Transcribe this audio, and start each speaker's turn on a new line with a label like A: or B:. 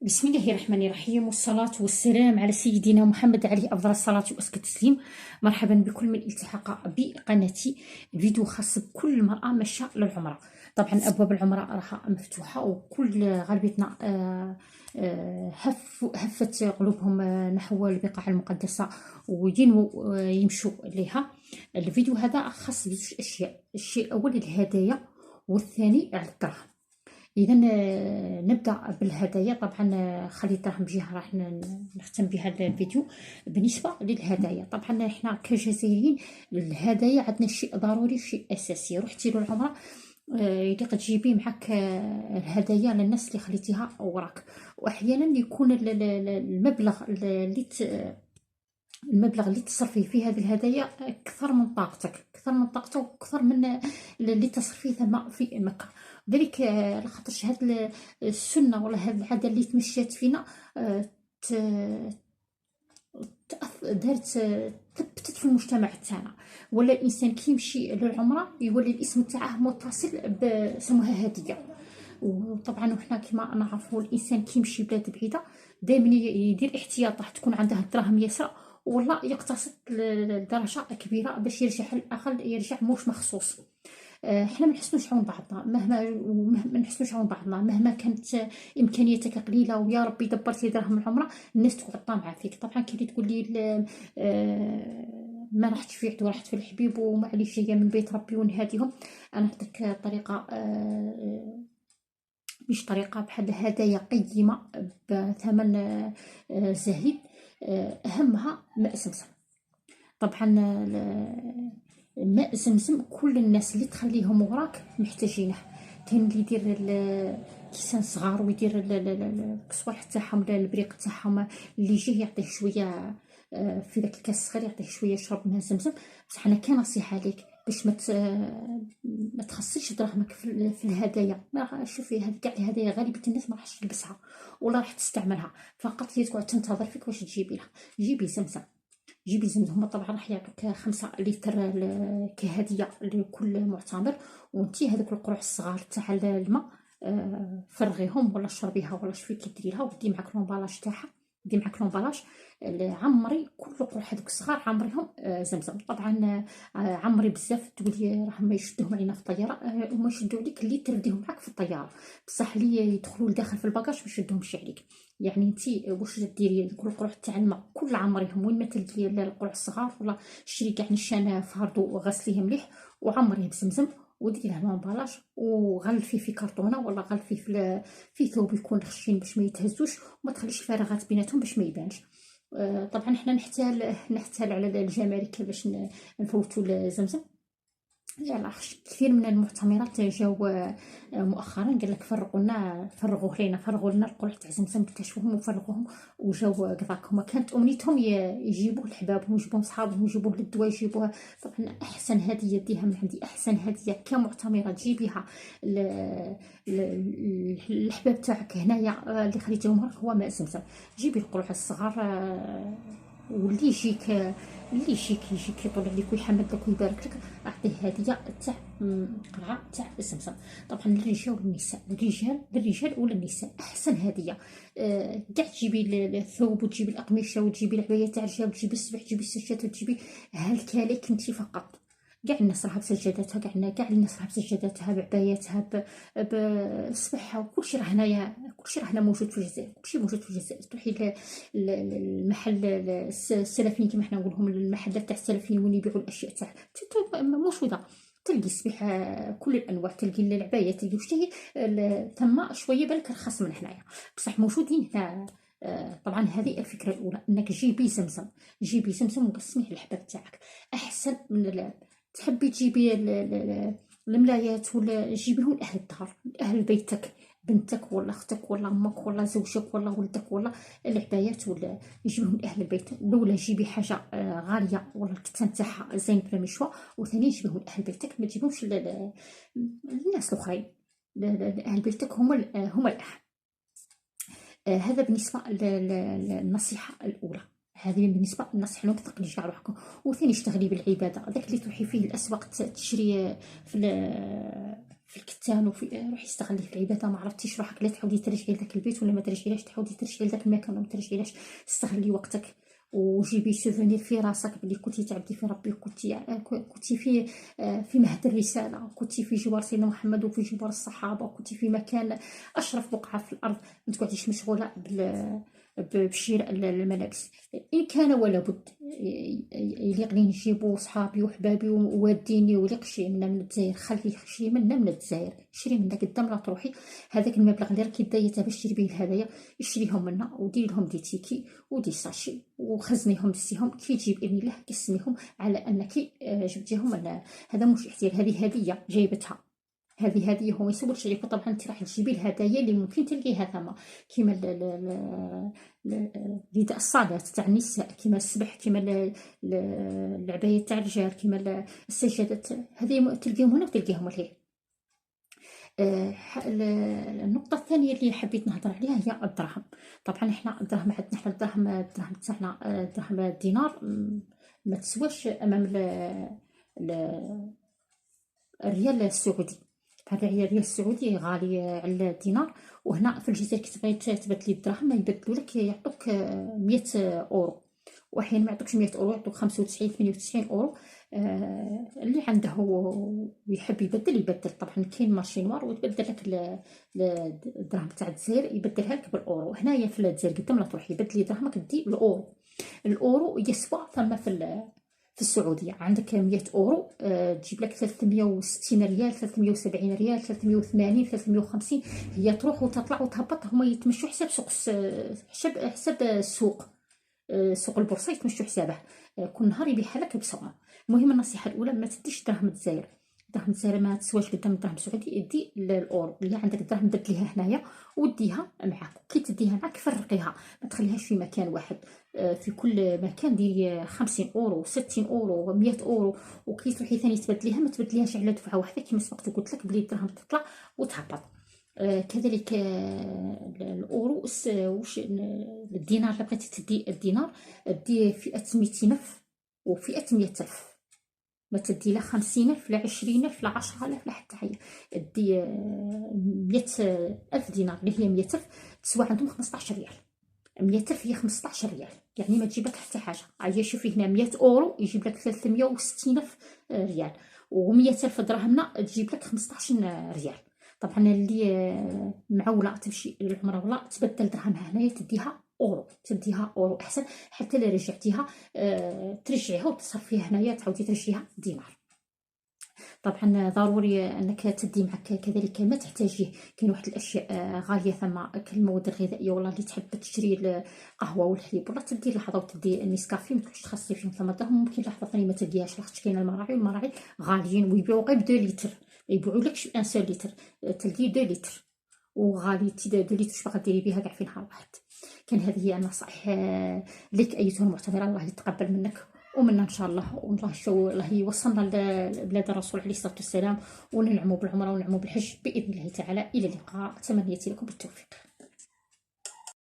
A: بسم الله الرحمن الرحيم، والصلاة والسلام على سيدنا محمد عليه أفضل الصلاة وأزكى التسليم. مرحبا بكل من التحق بقناتي. فيديو خاص بكل مرأة ماشية للعمرة. طبعا أبواب العمرة راها مفتوحة، وكل غالبيتنا هفت قلوبهم نحو البقاع المقدسة وينووا يمشوا لها. الفيديو هذا خاص بزوج أشياء: الشيء الأول الهدايا، والثاني على الدراهم. اذا نبدا بالهدايا. طبعا خلي الدراهم بجهه، راح نختم بهذا الفيديو. بالنسبه للهدايا، طبعا احنا كجزائريين الهدايا عندنا شيء ضروري، شيء اساسي. رحتي للعمره يليق تجيبي معك الهدايا للناس اللي خليتيها وراك. واحيانا يكون المبلغ اللي تصرفيه في هذه الهدايا اكثر من طاقتك، اكثر من طاقته، واكثر من اللي تصرفيه ثم في مكه. ذلك لخاطرش هاد السنه ولا هاد العاده اللي تمشات فينا ت- دارت ثبتت في المجتمع تاعنا. ولا الانسان كي يمشي للعمره يولي الاسم تاعه متصل بسموها هديه. وطبعا وحنا كما نعرفوا الانسان كي يمشي بلاد بعيده دائما يدير احتياطات، تكون عنده الدراهم ياسره، والله يقتصد لدرجه كبيره باش يرجع على الاقل يرجع موش مخصوص. احنا ما نحسنوش عون بعضنا، ما نحسنوش عون بعضنا مهما كانت امكانياتك قليله، ويا ربي دبرتي دراهم العمره الناس تكون طامعه فيك. طبعا كي اللي تقول لي ما رحتش في عدو، رحت في الحبيب ومعليش جايه من بيت ربي ونهاديهم. انا نعطيك طريقه، مش طريقه بحال هدايا قيمه بثمن زهيد. اهمها ماء زمزم. طبعا ماء زمزم كل الناس اللي تخليهم وراك محتاجينه. كاين اللي يدير كيسان صغار ويدير الكسوار تاعهم، البريق تاعهم اللي يجيه يعطيه شويه في ذاك الكاس الصغير، يعطيه شويه يشرب ماء زمزم. بصح انا كنصيحه ليك باش ما تخسرش دراهمك في الهدايا. ما شوفي هاد كاع الهدايا غالبيه الناس ما راحش تلبسها ولا راح تستعملها، فقط هي تقعد تنتظر فيك واش تجيبي لها. جيبي زمزم، جيبي زمزم. هما طبعا راح يعطوك 5 لتر كهدية لكل معتمر. وانتي هذوك القروع الصغار تاع الماء فرغيهم ولا شربيها ولا شوفي كي ديري لها، ودي معاك لومبالاج تاعها. دي معاك لومبالاج، عمري كل قروع هذوك الصغار عمريهم زمزم. طبعا عمري بزاف، تقولي راهم يشدوهم علينا في الطياره، وما يشدوا عليك اللي ترديهم معاك في الطياره، بصح اللي يدخلوا لداخل في الباكاج ما يشدهمش عليك. يعني انتي واش ديري كل القروع تاع الماء كل عمريهم، وين ما تلقي القروع الصغار ولا شري كاع نشان فهردو وغسليه مليح وعمريه بزمزم، وديري له لومبالاج وغلفيه في كرتونه ولا غلفيه في ثوب يكون خشين باش ما يتهزوش، وما تخليش فراغات بيناتهم باش ما يبانش. طبعا احنا نحتال على الجمارك باش نفوتوا لزمزم. يلا كثير من المعتمرات جاو مؤخرا قال لك فرغوا لنا القروع تاع زمزم، اكتشفوهم وفرغوهم وجاو قضاك. هما كانت امنيتهم يجيبوه لحبابهم، يجيبوه لصحابهم، يجيبوه للدواء، يجيبوها. طبعا احسن هديه ديها من عندي، احسن هديه كمعتمره تجيبيها الحباب تاعك هنايا اللي خليتيهم هناك هو ماء زمزم. جيبي القروع الصغار، واللي يجيك يطول عليك ويحمد لك ويبارك لك اعطيه هديه تاع قرعه تاع زمزم. طبعا للرجال والنساء، للرجال ولا النساء احسن هديه. كاع تجيبي الثوب وتجيبي الاقمشه وتجيبي العبايه تاع الرجال وتجيبي السبح وتجيبي السجاد وتجيبي هالكالك انت فقط. كاع الناس راها بسجاداتها، كاع الناس راها بسجاداتها بعباياتها بسبحها، وكلشي راه هنايا، كلشي راه هنا موجود في الجزائر، كلشي موجود في الجزائر. تروحي المحل السلفيين كما حنا نقولهم، المحلات تاع السلفيين وين يبيعوا الاشياء تاع موجوده. تلقي السبيحه كل الانواع، تلقي العبايه، تلقي واش تهي ثم شويه بالك رخص من هنايا، بصح موجودين هنا. طبعا هذه الفكره الاولى، انك جيبي زمزم، جيبي زمزم وقسميه الحباب تاعك احسن من تحبي تجيبي الملايات ولا جيبيهم لاهل الدار، لاهل بيتك، بنتك ولا اختك ولا امك ولا زوجك ولا ولدك، ولا العبايات ولا يجيبهم لاهل البيت. الاولى جيبي حاجه غاليه ولا الكتان تاعها زين بلا مشوى، وثانيا جيبيهم لاهل بيتك، ما تجيبهمش للناس الاخرين. اهل بيتك هما الاهم. هذا بالنسبه للنصيحه الاولى. هذه بالنسبه للنصيحه انك تقلي كاع روحكم. وثاني اشتغلي بالعباده، ذاك اللي تروحي فيه الاسواق تشري في في الكتان، وفي روحي استغليه في العباده. ما عرفتيش روحك لا تحاولي ترجعي لذاك البيت ولا ما ترجعيلاش، تحاولي ترجعي لذاك المكان ولا ما ترجعيلاش. استغلي وقتك وجيبي سوفونير في راسك بلي كنتي تعبدي في ربي، كنتي في مهد الرساله، كنتي في جوار سيدنا محمد وفي جوار الصحابه، كنتي في مكان اشرف بقعه في الارض. ما تقعديش مشغوله بشراء الملابس. ان كان ولا بد يليق لي نجيبو صحابي وحبابي ووالديني وليق شي منا من الجزائر، خلي شي منا من الجزائر، شري منا قدام لا تروحي. هذاك المبلغ اللي راكي دايته باش تشري به الهدايا، اشريهم منا ودير لهم دي تيكي ودي ساشي وخزنيهم دسيهم، كي تجي باذن الله قسميهم على انك جبتيهم من. هذا مش احتيال، هذه هديه جايبتها، هذه هديه. هو ما يسولش عليك، طبعا انت راح تجيبي الهدايا اللي ممكن تلقيها ثما، كيما رداء الصلاه تاع النساء، كيما السبح، كيما العبايه تاع الرجال، كيما السجادات، هذه تلقيهم هنا وتلقيهم هنا. النقطة الثانية اللي حبيت نهضر عليها هي الدراهم. طبعا احنا الدراهم عندنا، احنا الدراهم تاعنا الدراهم الدينار ما تسواش امام الريال السعودي. الريال السعودي غالي على الدينار. وهنا في الجزائر كي تبغي تبدلي الدراهم يبدلوا لك، يعطوك 100 اورو، واحيانا ما يعطوكش 100 اورو، يعطوك 95 98 اورو. اللي عنده ويحب يبدل. طبعا كاين مارشي نوار وتبدل لك الدراهم تاع الجزائر، يبدلها لك بالاورو. هنايا في الجزائر قدام لا تروحي بدلي دراهمك دي الاورو. الاورو يسوى ثم في السعوديه عندك 100 اورو تجيب لك 360 ريال، 370 ريال، 380، 350. هي تروح وتطلع وتهبط، هما يتمشوا حساب حساب السوق، سوق البورصه يتمشوا حسابه. كل نهار يبيعها لك بسعر. المهم النصيحه الاولى ما تديش دراهم الجزائر، دراهم الجزائر ما تسواش قدام الدراهم السعودي. دي الاورو اللي عندك الدراهم بدليها هنايا وديها معاك. كي تديها معاك فرقيها، ما تخليهاش في مكان واحد. في كل مكان ديري 50 اورو، 60 اورو، 100 اورو. وكي تروحي ثاني تبدليها ما تبدليهاش على دفعه واحده، كما سبقت قلت لك بلي الدراهم تطلع وتهبط. كذلك الاورو واش الدينار. الا بغيتي تدي الدينار دي فئه 200,000 وفئه 100,000، ما تدي لا 50,000 لا 20,000 لا 10,000 لا حتى هي. دي 100,000 دينار اللي هي 100,000 تسوى عندهم 15 ريال. 100,000 هي 15 ريال، يعني ما تجيب لك حتى حاجه. عايا شوفي هنا 100 اورو يجيب لك 360,000 ريال، و100,000 دراهمنا تجيب لك 15 ريال. طبعا اللي معوله تمشي للعمره ولا تبدل دراهمها هنايا تديها اورو احسن، حتى اللي رجعتيها ترجعيها وتصرفيها هنايا تعاودي ترجعيها دينار. طبعا ضروري انك تدي معك كذلك ما تحتاجيه. كاين واحد الاشياء غاليه ثم كالمواد الغذائيه، والله اللي تحب تشري القهوه والحليب ولا تدي لحظه وتدي النسكافيه، ما تكونش تخصصي فيهم ثم دراهم. ممكن لحظه ثانيه ما تلقاهاش، لاخاطش كاين المراعي غاليين ويبيعوا غير 2 لتر، ما يبيعولكش 1 لتر، تلقي 2 لتر وغالي. 2 لتر واش باغا ديري بها كاع في نهار واحد. كان هذه هي النصائح لك ايتها المعتمره. الله يتقبل منك ومنا ان شاء الله، والله يوصلنا لبلاد الرسول عليه الصلاه والسلام، وننعموا بالعمره وننعموا بالحج باذن الله تعالى. الى اللقاء، تمنياتي لكم بالتوفيق.